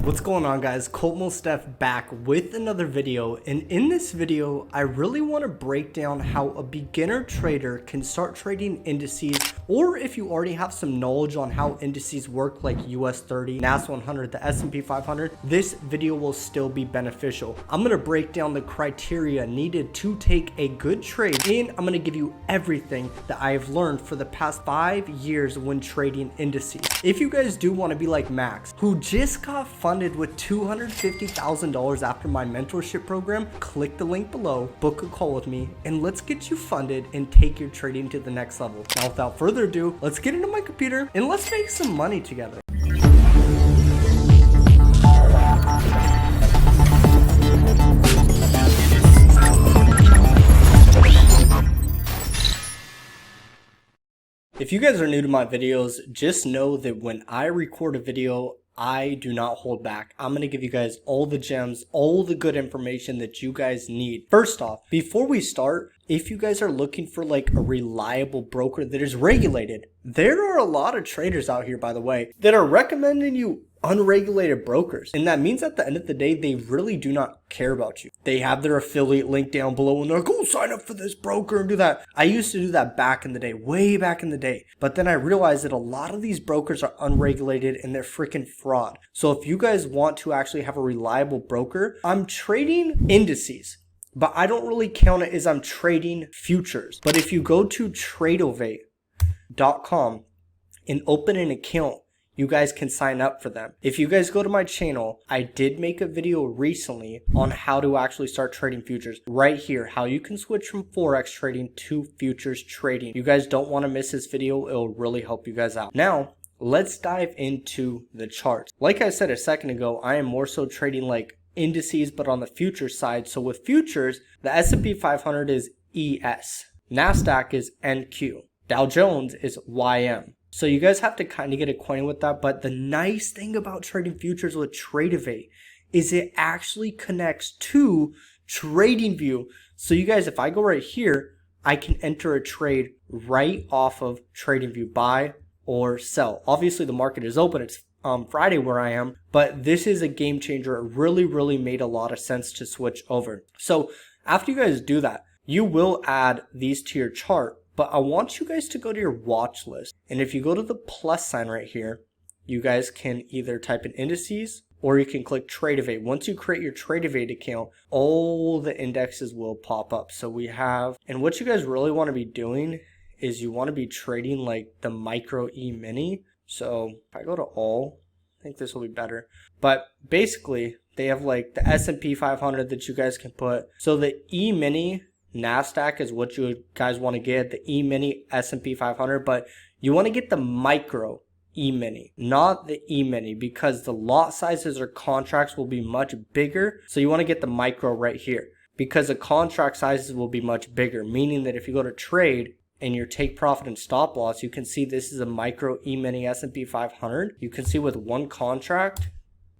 What's going on, guys? Colt Mosdef back with another video, and in this video I really want to break down how a beginner trader can start trading indices, or if you already have some knowledge on how indices work like US30, NAS100, the SP500, this video will still be beneficial. I'm going to break down the criteria needed to take a good trade, and I'm going to give you everything that I have learned for the past 5 years when trading indices. If you guys do want to be like Max, who just got funded with $250,000 after my mentorship program, click the link below, book a call with me, and let's get you funded and take your trading to the next level. Now, without further ado, let's get into my computer and let's make some money together. If you guys are new to my videos, just know that when I record a video, I do not hold back. I'm going to give you guys all the gems, all the good information that you guys need. First off, before we start, if you guys are looking for like a reliable broker that is regulated, there are a lot of traders out here, by the way, that are recommending you unregulated brokers. And that means at the end of the day, they really do not care about you. They have their affiliate link down below and they're like, go sign up for this broker and do that. I used to do that back in the day, way back in the day. But then I realized that a lot of these brokers are unregulated and they're freaking fraud. So if you guys want to actually have a reliable broker, I'm trading indices, but I don't really count it as I'm trading futures. But if you go to tradeovate.com and open an account, you guys can sign up for them. If you guys go to my channel, I did make a video recently on how to actually start trading futures. Right here, how you can switch from Forex trading to futures trading. You guys don't want to miss this video. It'll really help you guys out. Now, let's dive into the charts. Like I said a second ago, I am more so trading like indices, but on the futures side. So with futures, the S&P 500 is ES. NASDAQ is NQ. Dow Jones is YM. So you guys have to kind of get acquainted with that. But the nice thing about trading futures with TradeOvate is it actually connects to TradingView. So you guys, if I go right here, I can enter a trade right off of TradingView, buy or sell. Obviously, the market is open. It's Friday where I am, but this is a game changer. It really made a lot of sense to switch over. So after you guys do that, you will add these to your chart. But I want you guys to go to your watch list. And if you go to the plus sign right here, you guys can either type in indices or you can click TradeOvate. Once you create your TradeOvate account, all the indexes will pop up. So we have, and what you guys really want to be doing is you want to be trading like the micro E-mini. So if I go to all, I think this will be better. But basically, they have like the S&P 500 that you guys can put. So the E-mini NASDAQ is what you guys want to get, the E-mini S&P 500, but you want to get the micro E-mini, not the E-mini, because the lot sizes or contracts will be much bigger. So you want to get the micro right here because the contract sizes will be much bigger, meaning that if you go to trade and your take profit and stop loss, you can see this is a micro E-mini S&P 500. You can see with one contract,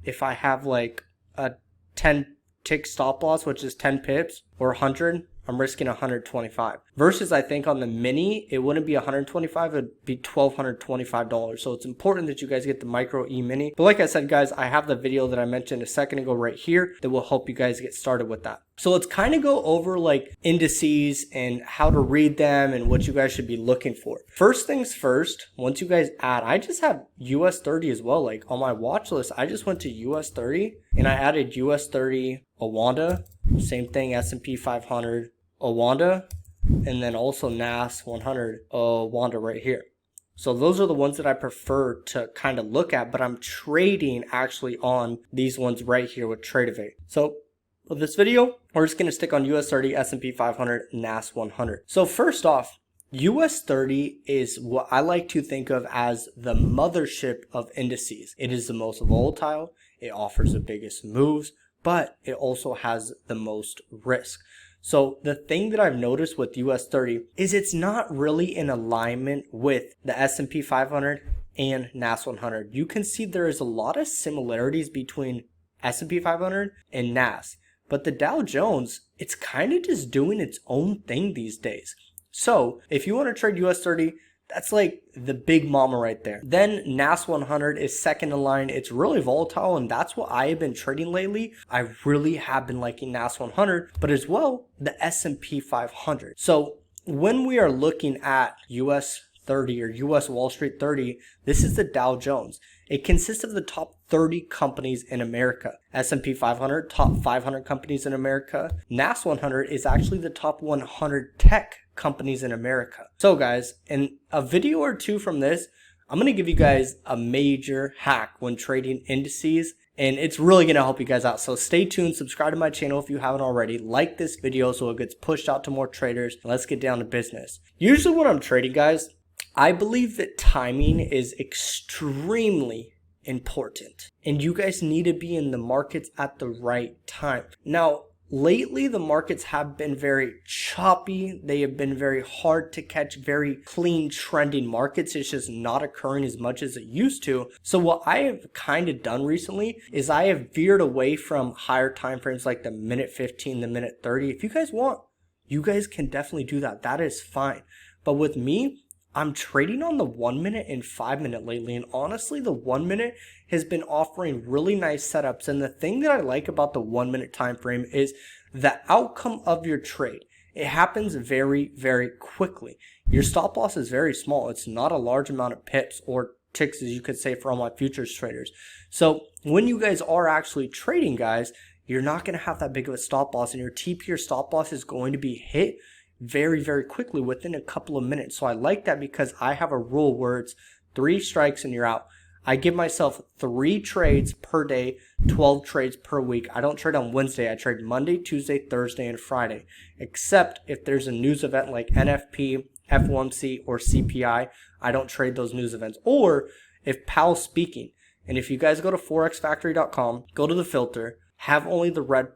if I have like a 10 tick stop loss, which is 10 pips or 100, I'm risking 125 versus I think on the mini, it wouldn't be 125, it'd be $1,225. So it's important that you guys get the micro E-mini. But like I said, guys, I have the video that I mentioned a second ago right here that will help you guys get started with that. So let's kind of go over like indices and how to read them and what you guys should be looking for. First things first, once you guys add, I just have US30 as well. Like on my watch list, I just went to US30 and I added US30 Awanda, same thing, S&P 500 Awanda, and then also NAS100 Awanda right here. So those are the ones that I prefer to kind of look at, but I'm trading actually on these ones right here with TradeOvate. So for this video, we're just going to stick on US30, S&P 500, NAS100. So first off, US30 is what I like to think of as the mothership of indices. It is the most volatile, it offers the biggest moves, but it also has the most risk. So the thing that I've noticed with US30 is it's not really in alignment with the S&P 500 and NAS100. You can see there is a lot of similarities between S&P 500 and NAS. But the Dow Jones, it's kind of just doing its own thing these days. So if you want to trade US30, That's like the big mama right there. Then NAS100 is second in line. It's really volatile, and that's what I have been trading lately. I really have been liking NAS100, but as well, the S&P 500. So when we are looking at US30 or US Wall Street 30, this is the Dow Jones. It consists of the top 30 companies in America. S&P 500, top 500 companies in America. NAS100 is actually the top 100 tech companies in America. So guys, in a video or two from this, I'm going to give you guys a major hack when trading indices, and it's really going to help you guys out. So stay tuned, subscribe to my channel if you haven't already, like this video so it gets pushed out to more traders, and let's get down to business. Usually when I'm trading, guys, I believe that timing is extremely important, and you guys need to be in the markets at the right time. Now, lately, the markets have been very choppy. They have been very hard to catch, very clean trending markets. It's just not occurring as much as it used to. So what I have kind of done recently is I have veered away from higher time frames like the minute 15, the minute 30. If you guys want, you guys can definitely do that. That is fine. But with me, I'm trading on the 1 minute and 5 minute lately, and honestly the 1 minute has been offering really nice setups. And the thing that I like about the 1 minute time frame is the outcome of your trade. It happens very, very quickly. Your stop loss is very small. It's not a large amount of pips or ticks, as you could say, for all my futures traders. So when you guys are actually trading, guys, you're not going to have that big of a stop loss, and your TP or stop loss is going to be hit very, very quickly within a couple of minutes. So I like that because I have a rule where it's 3 strikes and you're out. I give myself 3 trades per day, 12 trades per week. I don't trade on Wednesday. I trade Monday, Tuesday, Thursday, and Friday, except if there's a news event like NFP, FOMC, or CPI. I don't trade those news events. Or if Powell's speaking, and if you guys go to forexfactory.com, go to the filter, have only the red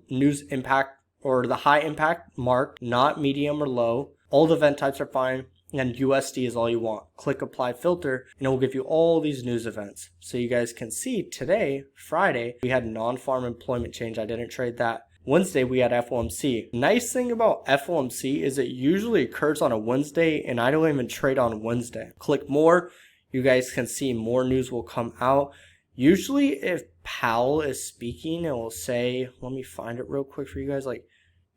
news impact or the high impact marked, not medium or low. All the event types are fine, and USD is all you want. Click apply filter, and it will give you all these news events. So you guys can see today, Friday, we had non-farm employment change. I didn't trade that. Wednesday, we had FOMC. Nice thing about FOMC is it usually occurs on a Wednesday, and I don't even trade on Wednesday. Click more, you guys can see more news will come out. Usually if Powell is speaking, it will say, let me find it real quick for you guys. Like,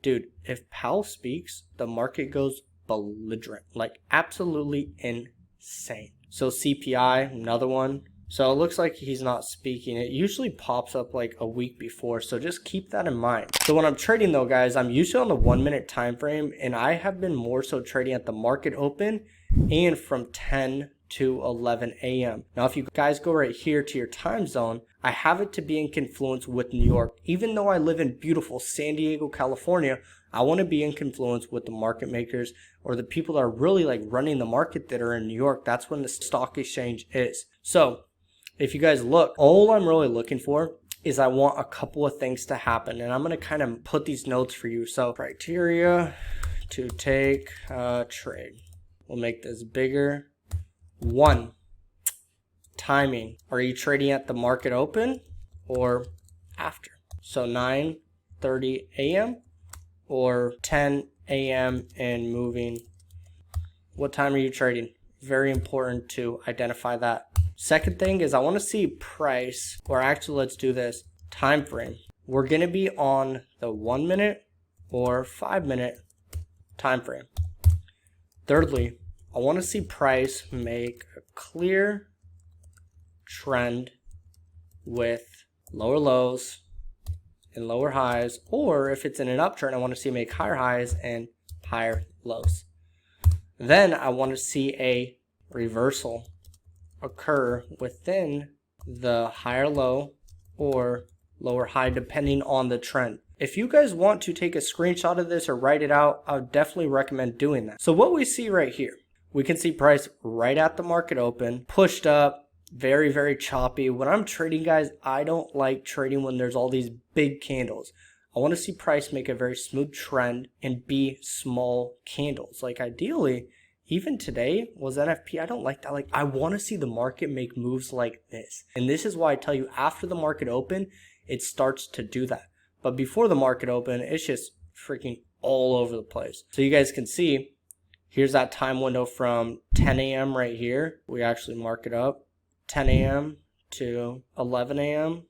dude, if Powell speaks, the market goes belligerent, like absolutely insane. So CPI, another one. So it looks like he's not speaking. It usually pops up like a week before, so just keep that in mind. So when I'm trading though, guys, I'm usually on the 1 minute time frame, and I have been more so trading at the market open and from 10 to 11 a.m. Now, if you guys go right here to your time zone, I have it to be in confluence with New York. Even though I live in beautiful San Diego, California, I want to be in confluence with the market makers or the people that are really like running the market that are in New York. That's when the stock exchange is. So if you guys look, all I'm really looking for is I want a couple of things to happen, and I'm going to kind of put these notes for you. So criteria to take a trade. We'll make this bigger. 1, timing. Are you trading at the market open or after? So 9:30 a.m. or 10 a.m. and moving. What time are you trading? Very important to identify that. Second thing is I want to see price, or actually let's do this, time frame. We're going to be on the 1 minute or 5 minute time frame. Thirdly, I want to see price make a clear trend with lower lows and lower highs, or if it's in an uptrend, I want to see make higher highs and higher lows. Then I want to see a reversal occur within the higher low or lower high, depending on the trend. If you guys want to take a screenshot of this or write it out, I would definitely recommend doing that. So what we see right here, we can see price right at the market open, pushed up, very, very choppy. When I'm trading, guys, I don't like trading when there's all these big candles. I want to see price make a very smooth trend and be small candles. Like ideally, even today was NFP. I don't like that. Like I want to see the market make moves like this. And this is why I tell you after the market open, it starts to do that. But before the market open, it's just freaking all over the place. So you guys can see, Here's that time window from 10 a.m. right here. We actually mark it up. 10 a.m. to 11 a.m.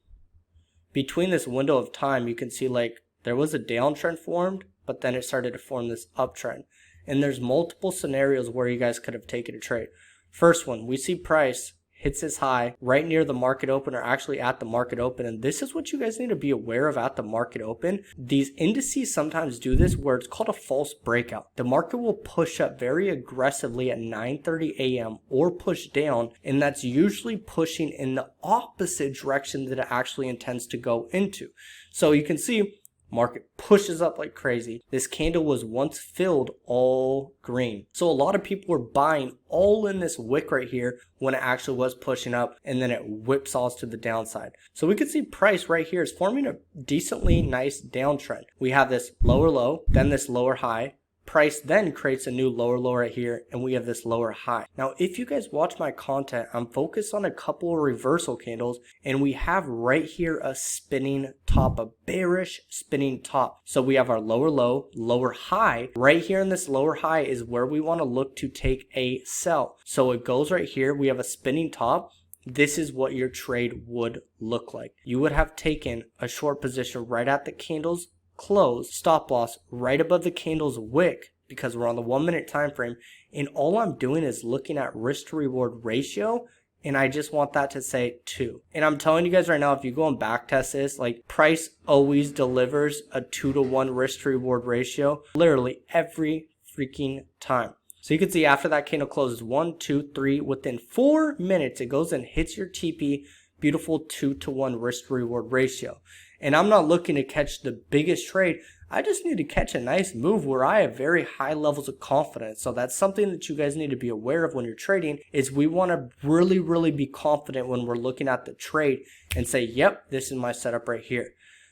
Between this window of time, you can see like there was a downtrend formed, but then it started to form this uptrend. And there's multiple scenarios where you guys could have taken a trade. First one, we see price hits this high right near the market open, or actually at the market open. And this is what you guys need to be aware of at the market open. These indices sometimes do this where it's called a false breakout. The market will push up very aggressively at 9:30 a.m. or push down, and that's usually pushing in the opposite direction that it actually intends to go into. So you can see market pushes up like crazy. This candle was once filled all green. So a lot of people were buying all in this wick right here when it actually was pushing up, and then it whipsaws to the downside. So we could see price right here is forming a decently nice downtrend. We have this lower low, then this lower high. Price then creates a new lower low right here, and we have this lower high. Now, if you guys watch my content, I'm focused on a couple of reversal candles, and we have right here a spinning top, a bearish spinning top. So we have our lower low, lower high. Right here in this lower high is where we want to look to take a sell. So it goes right here. We have a spinning top. This is what your trade would look like. You would have taken a short position right at the candle's close, stop loss right above the candle's wick, because we're on the 1 minute time frame, and all I'm doing is looking at risk to reward ratio, and I just want that to say 2. And I'm telling you guys right now, if you go and back test this, like price always delivers a 2-to-1 risk to reward ratio literally every freaking time. So you can see after that candle closes 1, 2, 3, within 4 minutes it goes and hits your TP. Beautiful 2-to-1 risk to reward ratio. And I'm not looking to catch the biggest trade. I just need to catch a nice move where I have very high levels of confidence. So that's something that you guys need to be aware of when you're trading, is we want to really be confident when we're looking at the trade and say, yep, this is my setup right here.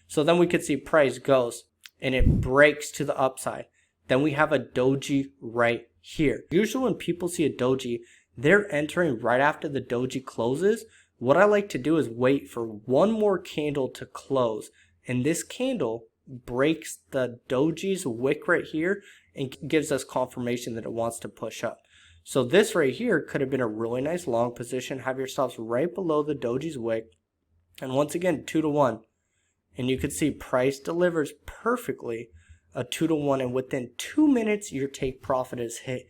So then we could see price goes and it breaks to the upside. Then we have a doji right here. Usually when people see a doji, they're entering right after the doji closes. What I like to do is wait for one more candle to close, and this candle breaks the doji's wick right here and gives us confirmation that it wants to push up. So this right here could have been a really nice long position. Have your stops right below the doji's wick, and once again 2-to-1, and you can see price delivers perfectly a 2-to-1, and within 2 minutes your take profit is hit.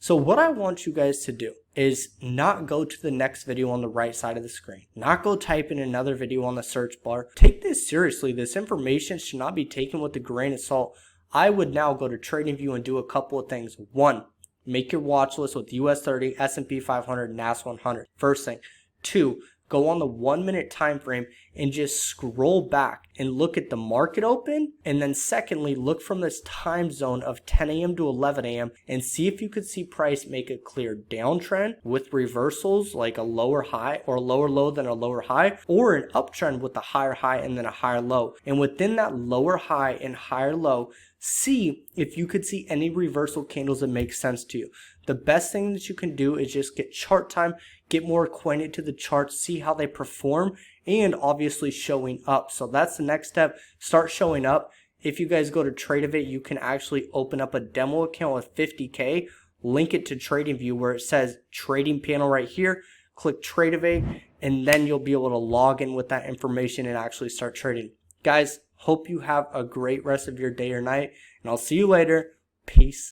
So what I want you guys to do is not go to the next video on the right side of the screen. Not go type in another video on the search bar. Take this seriously. This information should not be taken with a grain of salt. I would now go to TradingView and do a couple of things. 1, make your watch list with US30, S&P 500, NAS100. First thing. 2, go on the 1 minute time frame and just scroll back and look at the market open. And then secondly, look from this time zone of 10 a.m. to 11 a.m. and see if you could see price make a clear downtrend with reversals like a lower high or a lower low than a lower high, or an uptrend with a higher high and then a higher low. And within that lower high and higher low, see if you could see any reversal candles that make sense to you. The best thing that you can do is just get chart time, get more acquainted to the charts, see how they perform, and obviously showing up. So that's the next step. Start showing up. If you guys go to Tradeovate, you can actually open up a demo account with 50K, link it to TradingView where it says trading panel right here, click Tradeovate, and then you'll be able to log in with that information and actually start trading. Guys, hope you have a great rest of your day or night, and I'll see you later. Peace.